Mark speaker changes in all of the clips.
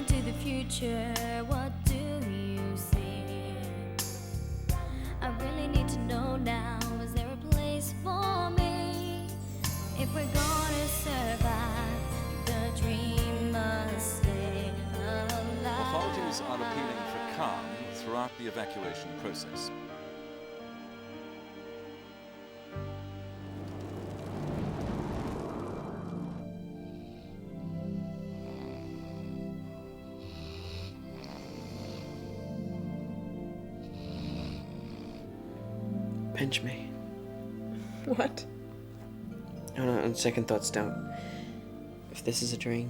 Speaker 1: into the future, what do you see? I really need to know now, is there a place for me? If we're gonna survive, the dream must stay alive.
Speaker 2: Authorities are appealing for calm throughout the evacuation process.
Speaker 3: Pinch me.
Speaker 4: What?
Speaker 3: No, on second thoughts, don't. If this is a dream,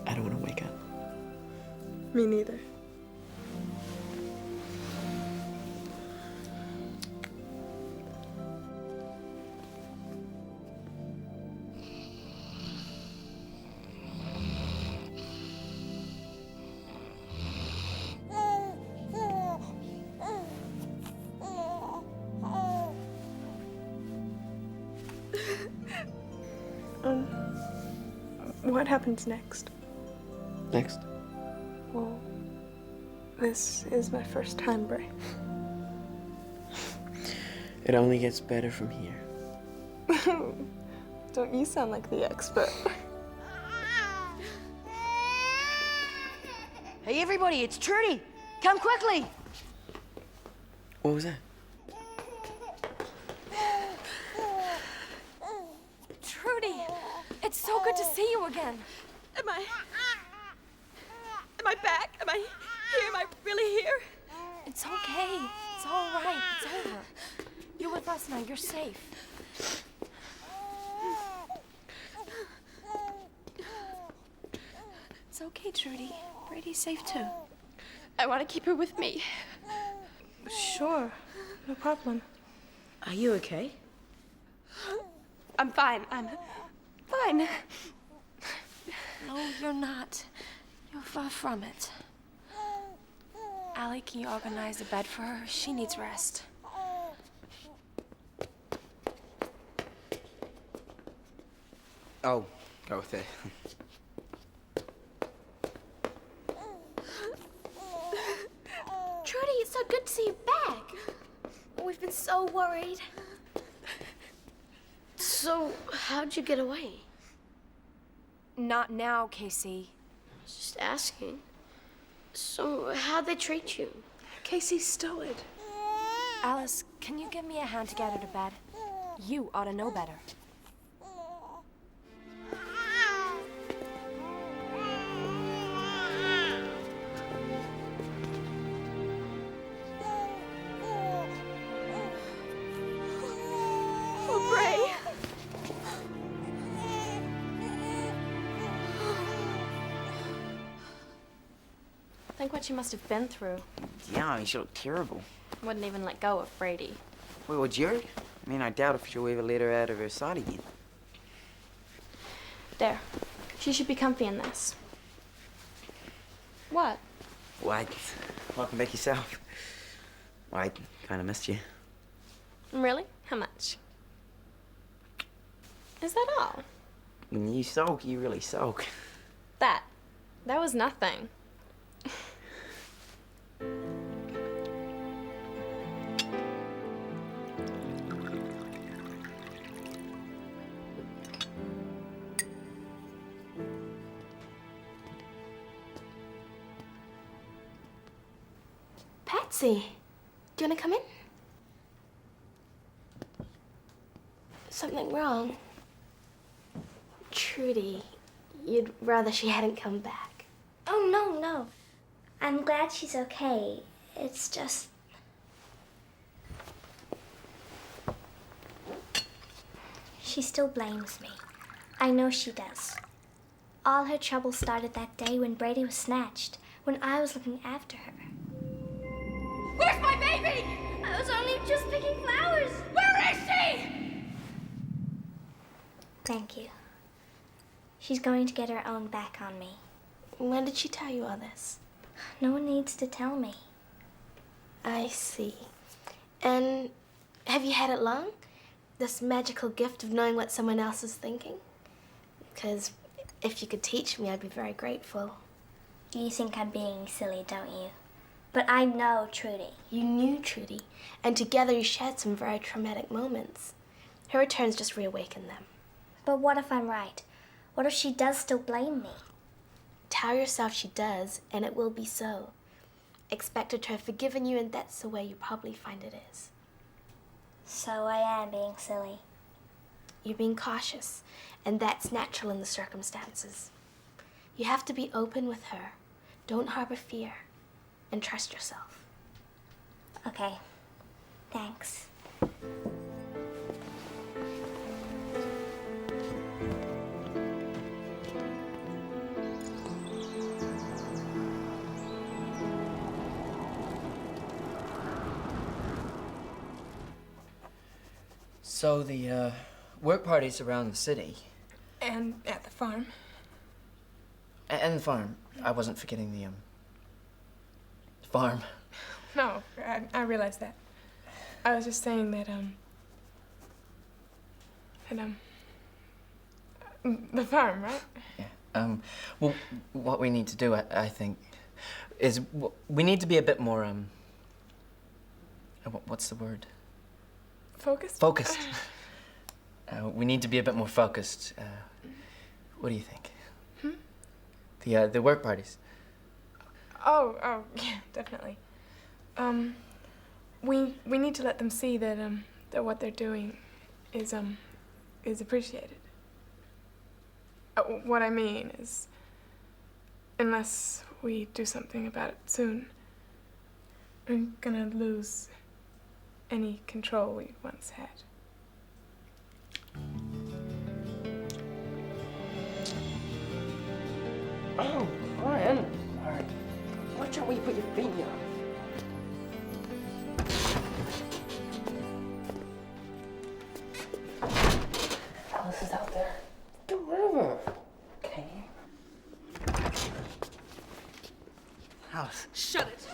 Speaker 3: I don't want to wake up.
Speaker 4: Me neither. What happens next?
Speaker 3: Next?
Speaker 4: Well, this is my first time, Bray.
Speaker 3: It only gets better from here.
Speaker 4: Don't you sound like the expert?
Speaker 5: Hey, everybody, it's Trudy. Come quickly.
Speaker 3: What was that?
Speaker 1: Trudy, it's so good to see you again.
Speaker 6: Am I back? Am I here? Am I really here?
Speaker 1: It's okay. It's all right. It's over. You're with us now. You're safe. It's okay, Trudy. Brady's safe too.
Speaker 6: I want to keep her with me.
Speaker 4: Sure, no problem.
Speaker 5: Are you okay?
Speaker 6: I'm fine. I'm fine.
Speaker 1: No, you're not. You're far from it. Allie, can you organize a bed for her? She needs rest.
Speaker 7: I'll go with it.
Speaker 6: Trudy, it's so good to see you back. We've been so worried. So, how'd you get away?
Speaker 1: Not now, Casey.
Speaker 6: Just asking. So, how'd they treat you?
Speaker 4: Casey stowed.
Speaker 1: Alice, can you give me a hand to get her to bed? You ought to know better.
Speaker 6: Oh, Bray.
Speaker 8: Think what she must have been through.
Speaker 7: Yeah, I mean, she looked terrible.
Speaker 8: Wouldn't even let go of Brady.
Speaker 7: Well, Jared? I mean, I doubt if she'll ever let her out of her sight again.
Speaker 8: There. She should be comfy in this. What?
Speaker 7: What? Welcome back yourself. Well, I kind of missed you.
Speaker 8: Really? How much? Is that all?
Speaker 7: When you sulk, you really sulk.
Speaker 8: That was nothing.
Speaker 6: Patsy, do you want to come in? Something wrong? Trudy, you'd rather she hadn't come back.
Speaker 9: Oh, no. I'm glad she's okay. It's just... She still blames me. I know she does. All her trouble started that day when Brady was snatched, when I was looking after her.
Speaker 6: Where's my baby?
Speaker 9: I was only just picking flowers.
Speaker 6: Where is she?
Speaker 9: Thank you. She's going to get her own back on me.
Speaker 6: When did she tell you all this?
Speaker 9: No one needs to tell me.
Speaker 6: I see. And have you had it long? This magical gift of knowing what someone else is thinking? Because if you could teach me, I'd be very grateful.
Speaker 9: You think I'm being silly, don't you? But I know Trudy.
Speaker 6: You knew Trudy, and together you shared some very traumatic moments. Her returns just reawakened them.
Speaker 9: But what if I'm right? What if she does still blame me?
Speaker 6: Tell yourself she does, and it will be so. Expect her to have forgiven you, and that's the way you probably find it is.
Speaker 9: So I am being silly.
Speaker 6: You're being cautious, and that's natural in the circumstances. You have to be open with her. Don't harbor fear, and trust yourself.
Speaker 9: Okay. Thanks.
Speaker 3: So the work parties around the city.
Speaker 4: And at the farm.
Speaker 3: And the farm. I wasn't forgetting the farm.
Speaker 4: No, I realize that. I was just saying that, the farm, right?
Speaker 3: Yeah. Well, what we need to do, I think, is we need to be a bit more, what's the word?
Speaker 4: Focused?
Speaker 3: Focused. We need to be a bit more focused. What do you think? The work parties.
Speaker 4: Oh, yeah, definitely. We need to let them see that that what they're doing is appreciated. What I mean is, unless we do something about it soon, we're gonna lose any control we once had.
Speaker 7: Oh, Brian. All right. Watch out where you put your feet on. Alice is out there. Get rid of her. Okay. Alice.
Speaker 5: Shut it.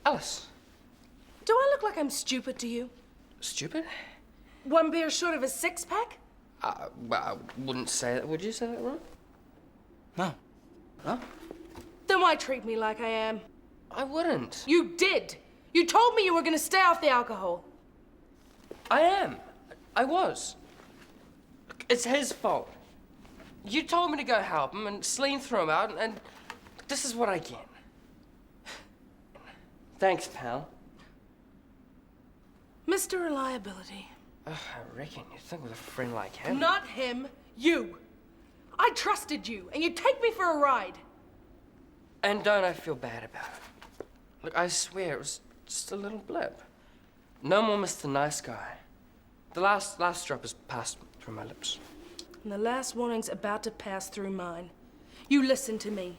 Speaker 7: Alice.
Speaker 5: Do I look like I'm stupid to you?
Speaker 7: Stupid?
Speaker 5: One beer short of a six-pack?
Speaker 7: Well, I wouldn't say that. Would you say that, Ron? No. No?
Speaker 5: Then why treat me like I am?
Speaker 7: I wouldn't.
Speaker 5: You did. You told me you were gonna stay off the alcohol.
Speaker 7: I am. I was. It's his fault. You told me to go help him, and Celine threw him out, and this is what I get. Thanks, pal.
Speaker 5: Mr. Reliability.
Speaker 7: I reckon you'd think with a friend like him.
Speaker 5: Not him, you. I trusted you, and you'd take me for a ride.
Speaker 7: And don't I feel bad about it? Look, I swear it was just a little blip. No more Mr. Nice Guy. The last drop has passed through my lips.
Speaker 5: And the last warning's about to pass through mine. You listen to me.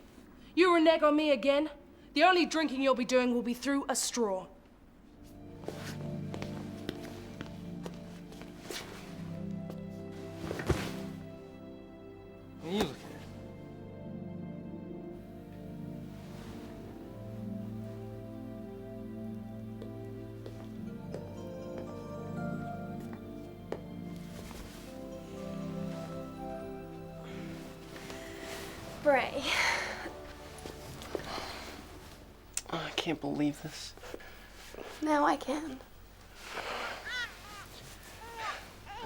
Speaker 5: You renege on me again, the only drinking you'll be doing will be through a straw.
Speaker 7: What are you looking at?
Speaker 8: Bray.
Speaker 3: Oh, I can't believe this.
Speaker 8: Now I can.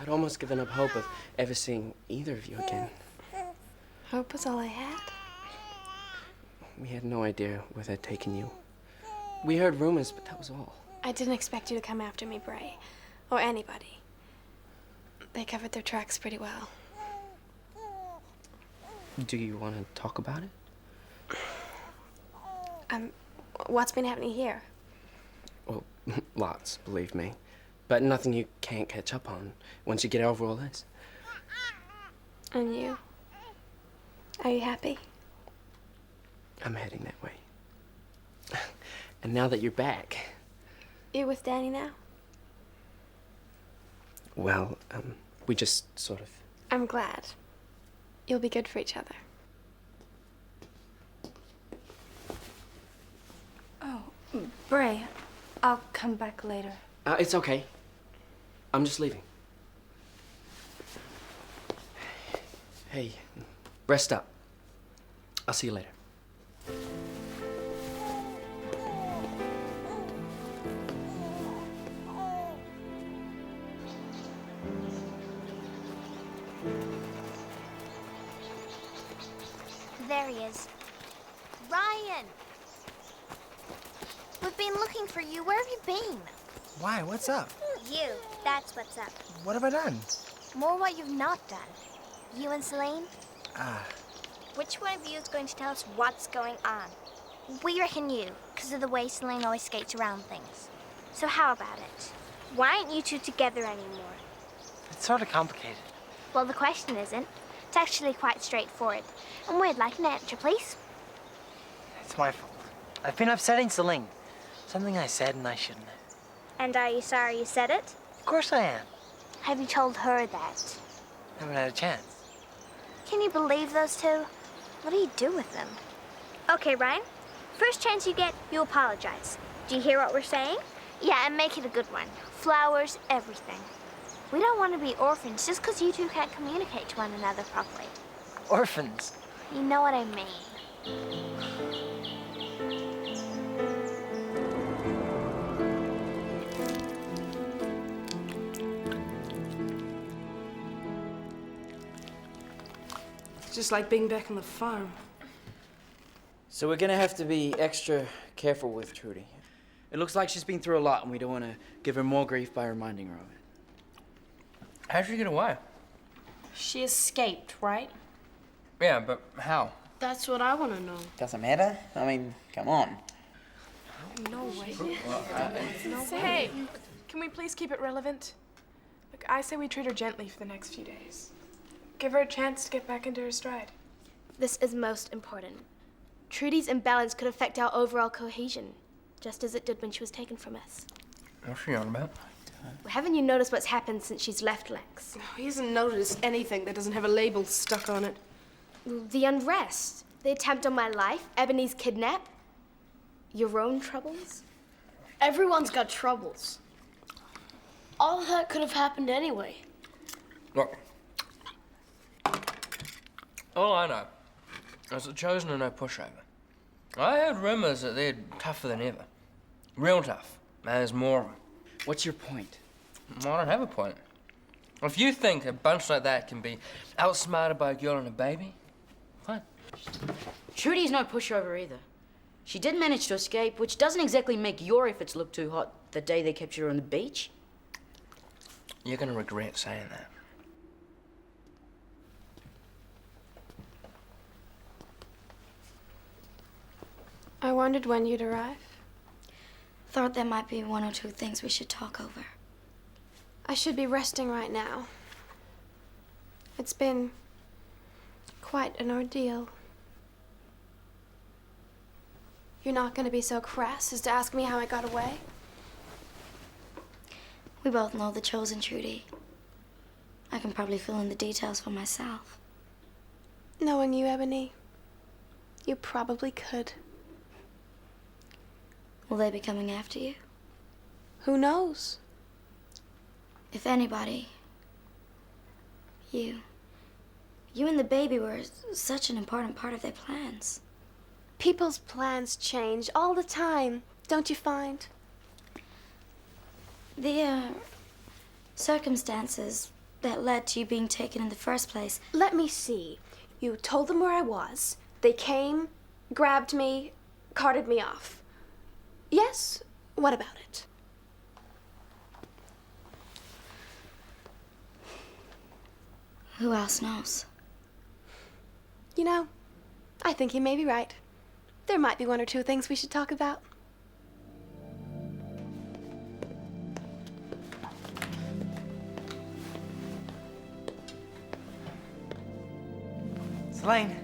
Speaker 3: I'd almost given up hope of ever seeing either of you again.
Speaker 8: Hope was all I had.
Speaker 3: We had no idea where they'd taken you. We heard rumors, but that was all.
Speaker 8: I didn't expect you to come after me, Bray. Or anybody. They covered their tracks pretty well.
Speaker 3: Do you want to talk about it?
Speaker 8: What's been happening here?
Speaker 3: Well, lots, believe me. But nothing you can't catch up on once you get over all this.
Speaker 8: And you? Are you happy?
Speaker 3: I'm heading that way. And now that you're back...
Speaker 8: You with Danny now?
Speaker 3: Well, we just sort of...
Speaker 8: I'm glad. You'll be good for each other.
Speaker 5: Oh, Bray, I'll come back later.
Speaker 3: It's okay. I'm just leaving. Hey,
Speaker 7: Rest up. I'll see you later.
Speaker 9: There he is. Ryan! We've been looking for you. Where have you been?
Speaker 10: Why? What's up?
Speaker 9: You. That's what's up.
Speaker 10: What have I done?
Speaker 9: More what you've not done. You and Celine?
Speaker 10: Ah,
Speaker 9: Which one of you is going to tell us what's going on? We reckon you, because of the way Celine always skates around things. So how about it? Why aren't you two together anymore?
Speaker 10: it's sort of complicated.
Speaker 9: Well, the question isn't. It's actually quite straightforward. And we'd like an answer, please.
Speaker 10: It's my fault. I've been upsetting Celine. Something I said and I shouldn't have.
Speaker 9: And are you sorry you said it?
Speaker 10: Of course I am.
Speaker 9: Have you told her that?
Speaker 10: Haven't had a chance.
Speaker 9: Can you believe those two? What do you do with them? Okay, Ryan. First chance you get, you apologize. Do you hear what we're saying? Yeah, and make it a good one. Flowers, everything. We don't want to be orphans just because you two can't communicate to one another properly.
Speaker 10: Orphans.
Speaker 9: You know what I mean.
Speaker 5: It's just like being back on the farm.
Speaker 11: So we're gonna have to be extra careful with Trudy. It looks like she's been through a lot, and we don't want to give her more grief by reminding her of it.
Speaker 3: How'd she get away?
Speaker 12: She escaped, right?
Speaker 3: Yeah, but how?
Speaker 12: That's what I want to know.
Speaker 11: Doesn't matter. I mean, come on.
Speaker 12: No way.
Speaker 4: Hey, can we please keep it relevant? Look, I say we treat her gently for the next few days. Give her a chance to get back into her stride.
Speaker 6: This is most important. Trudy's imbalance could affect our overall cohesion, just as it did when she was taken from us.
Speaker 3: What's she on about?
Speaker 6: Haven't you noticed what's happened since she's left, Lex?
Speaker 5: He hasn't noticed anything that doesn't have a label stuck on it.
Speaker 6: The unrest, the attempt on my life, Ebony's kidnap, your own troubles.
Speaker 12: Everyone's got troubles. All of that could have happened anyway.
Speaker 3: Look. All I know is that Chosen are no pushover. I heard rumors that they're tougher than ever. Real tough. And there's more of them.
Speaker 11: What's your point?
Speaker 3: I don't have a point. If you think a bunch like that can be outsmarted by a girl and a baby, fine.
Speaker 13: Trudy's no pushover either. She did manage to escape, which doesn't exactly make your efforts look too hot the day they captured her on the beach.
Speaker 3: You're gonna regret saying that.
Speaker 8: I wondered when you'd arrive.
Speaker 9: Thought there might be one or two things we should talk over.
Speaker 8: I should be resting right now. It's been quite an ordeal. You're not going to be so crass as to ask me how I got away?
Speaker 9: We both know the Chosen, Trudy. I can probably fill in the details for myself.
Speaker 8: Knowing you, Ebony, you probably could.
Speaker 9: Will they be coming after you?
Speaker 8: Who knows?
Speaker 9: If anybody, you. You and the baby were such an important part of their plans.
Speaker 8: People's plans change all the time, don't you find?
Speaker 9: The circumstances that led to you being taken in the first place.
Speaker 8: Let me see. You told them where I was. They came, grabbed me, carted me off. Yes? What about it?
Speaker 9: Who else knows?
Speaker 8: You know, I think you may be right. There might be one or two things we should talk about.
Speaker 10: Celine.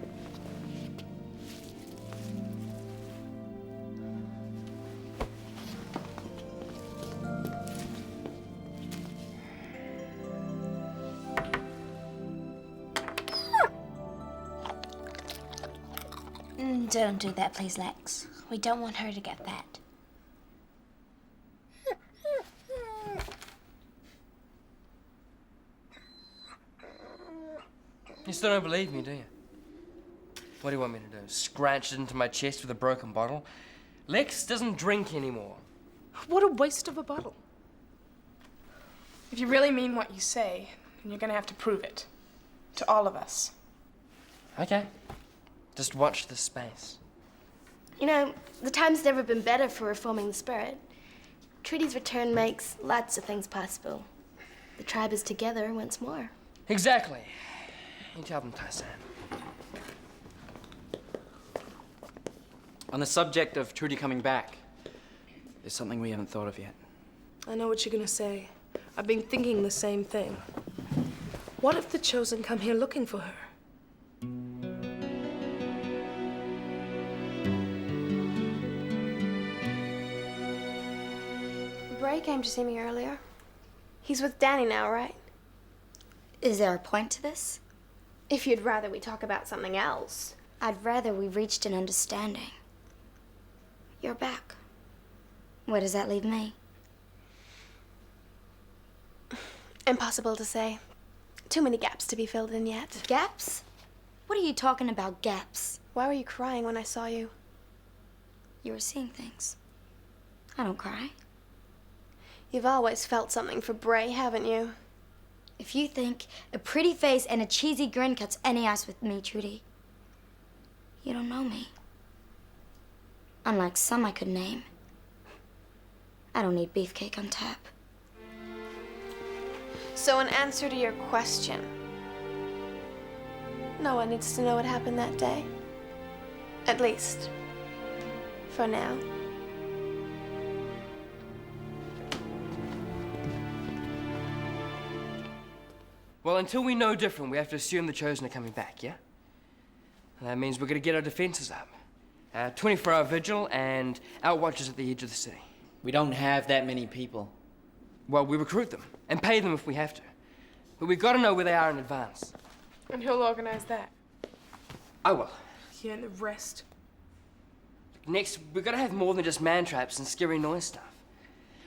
Speaker 9: Don't do that, please, Lex. We don't want her to get that.
Speaker 3: You still don't believe me, do you?
Speaker 7: What do you want me to do? Scratch it into my chest with a broken bottle? Lex doesn't drink anymore.
Speaker 5: What a waste of a bottle.
Speaker 4: If you really mean what you say, then you're gonna have to prove it. To all of us.
Speaker 7: Okay. Just watch the space.
Speaker 6: You know, the time's never been better for reforming the spirit. Trudy's return makes lots of things possible. The tribe is together once more.
Speaker 7: Exactly. You tell them, Tyson.
Speaker 11: On the subject of Trudy coming back, there's something we haven't thought of yet.
Speaker 5: I know what you're gonna say. I've been thinking the same thing. What if the Chosen come here looking for her?
Speaker 8: Bray came to see me earlier. He's with Danny now, right?
Speaker 6: Is there a point to this?
Speaker 8: If you'd rather we talk about something else.
Speaker 6: I'd rather we reached an understanding. You're back. Where does that leave me?
Speaker 8: Impossible to say. Too many gaps to be filled in yet.
Speaker 6: Gaps? What are you talking about, gaps?
Speaker 8: Why were you crying when I saw you?
Speaker 6: You were seeing things. I don't cry.
Speaker 8: You've always felt something for Bray, haven't you?
Speaker 6: If you think a pretty face and a cheesy grin cuts any ice with me, Trudy, you don't know me. Unlike some I could name, I don't need beefcake on tap.
Speaker 8: So in answer to your question, no one needs to know what happened that day. At least, for now.
Speaker 7: Well, until we know different, we have to assume the Chosen are coming back, yeah? And that means we're gonna get our defenses up. 24-hour vigil and outwatches at the edge of the city.
Speaker 11: We don't have that many people.
Speaker 7: Well, we recruit them and pay them if we have to. But we've got to know where they are in advance.
Speaker 4: And who'll organize that?
Speaker 7: I will.
Speaker 5: You and the rest.
Speaker 7: Next, we've got to have more than just man traps and scary noise stuff.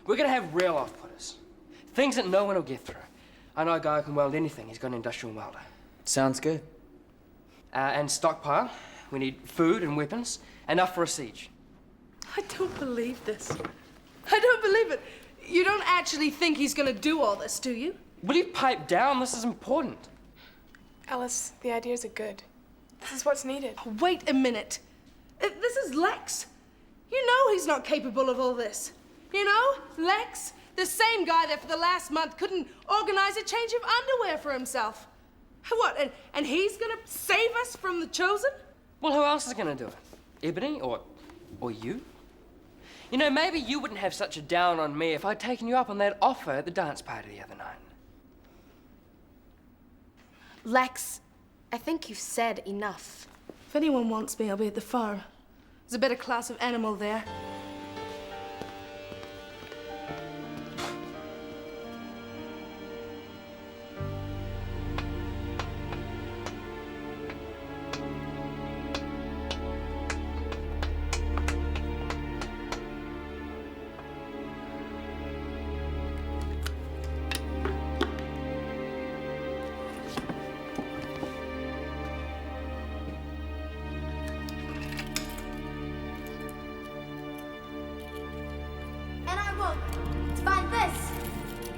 Speaker 7: We're going to have real off-putters. Things that no one will get through. I know a guy who can weld anything. He's got an industrial welder.
Speaker 11: Sounds good.
Speaker 7: And stockpile. We need food and weapons. Enough for a siege.
Speaker 5: I don't believe this. I don't believe it. You don't actually think he's gonna do all this, do you?
Speaker 7: Will you pipe down? This is important.
Speaker 4: Alice, the ideas are good. This is what's needed.
Speaker 5: Wait a minute. This is Lex. You know he's not capable of all this. You know, Lex, the same guy that for the last month couldn't organize a change of underwear for himself. What, and he's gonna save us from the Chosen?
Speaker 7: Well, who else is gonna do it? Ebony or you? You know, maybe you wouldn't have such a down on me if I'd taken you up on that offer at the dance party the other night.
Speaker 6: Lex, I think you've said enough.
Speaker 5: If anyone wants me, I'll be at the farm. There's a better class of animal there.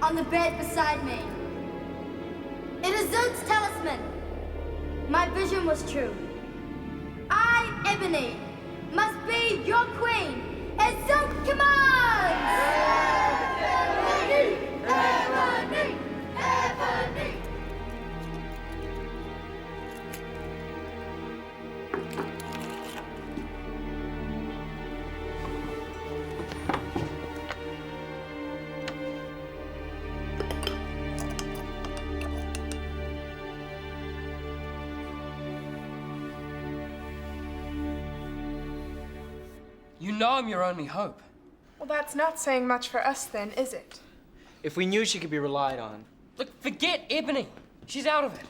Speaker 1: On the bed beside me. It is Zoot's talisman. My vision was true. I, Ebony, must be your queen, as Zoot commands! Ebony! Ebony! Ebony!
Speaker 7: You know I'm your only hope.
Speaker 4: Well, that's not saying much for us then, is it?
Speaker 11: If we knew she could be relied on.
Speaker 7: Look, forget Ebony. She's out of it.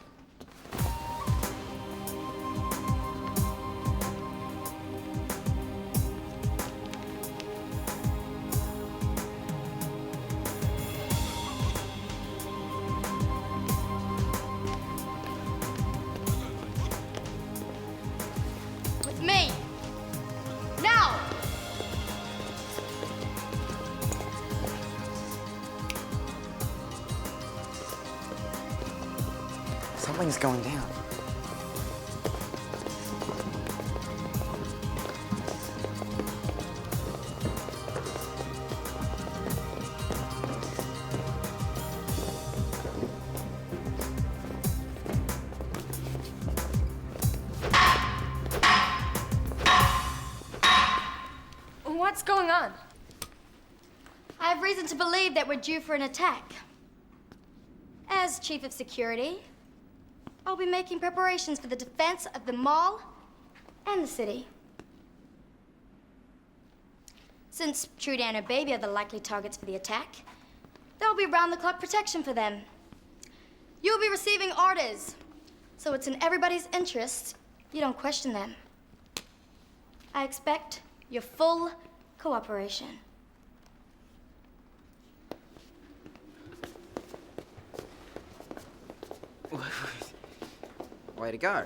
Speaker 10: Something's going down.
Speaker 5: What's going on?
Speaker 6: I have reason to believe that we're due for an attack. As Chief of Security, I'll be making preparations for the defense of the mall and the city. Since Trudy and her baby are the likely targets for the attack, there will be round-the-clock protection for them. You'll be receiving orders, so it's in everybody's interest you don't question them. I expect your full cooperation.
Speaker 11: Way to go.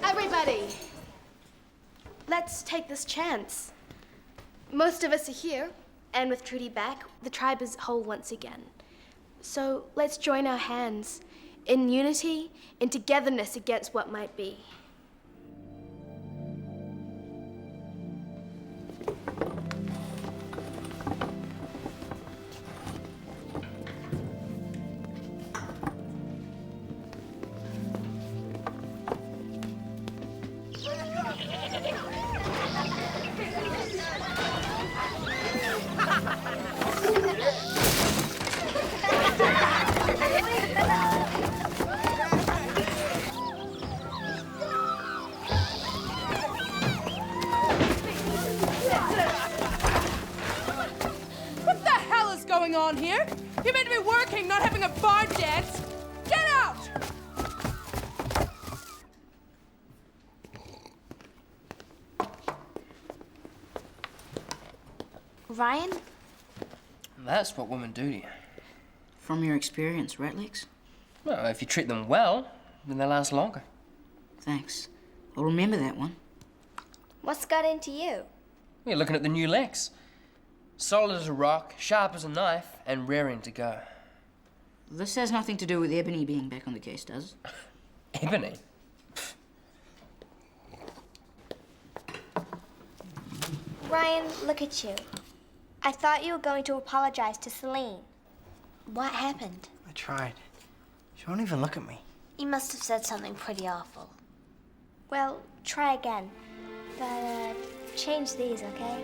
Speaker 8: Everybody, let's take this chance. Most of us are here, and with Trudy back, the tribe is whole once again. So let's join our hands in unity, in togetherness against what might be.
Speaker 5: What the hell is going on here? You're meant to be working, not having a bar dance. Get out!
Speaker 9: Ryan?
Speaker 7: That's what women do to you.
Speaker 13: From your experience, right, Lex?
Speaker 7: Well, if you treat them well, then they last longer.
Speaker 13: Thanks. I'll remember that one.
Speaker 9: What's got into you?
Speaker 7: You're looking at the new Lex. Solid as a rock, sharp as a knife, and raring to go.
Speaker 13: This has nothing to do with Ebony being back on the case, does it?
Speaker 7: Ebony?
Speaker 9: Ryan, look at you. I thought you were going to apologize to Celine. What happened?
Speaker 10: I tried. She won't even look at me.
Speaker 9: You must have said something pretty awful. Well, try again. But, change these, okay?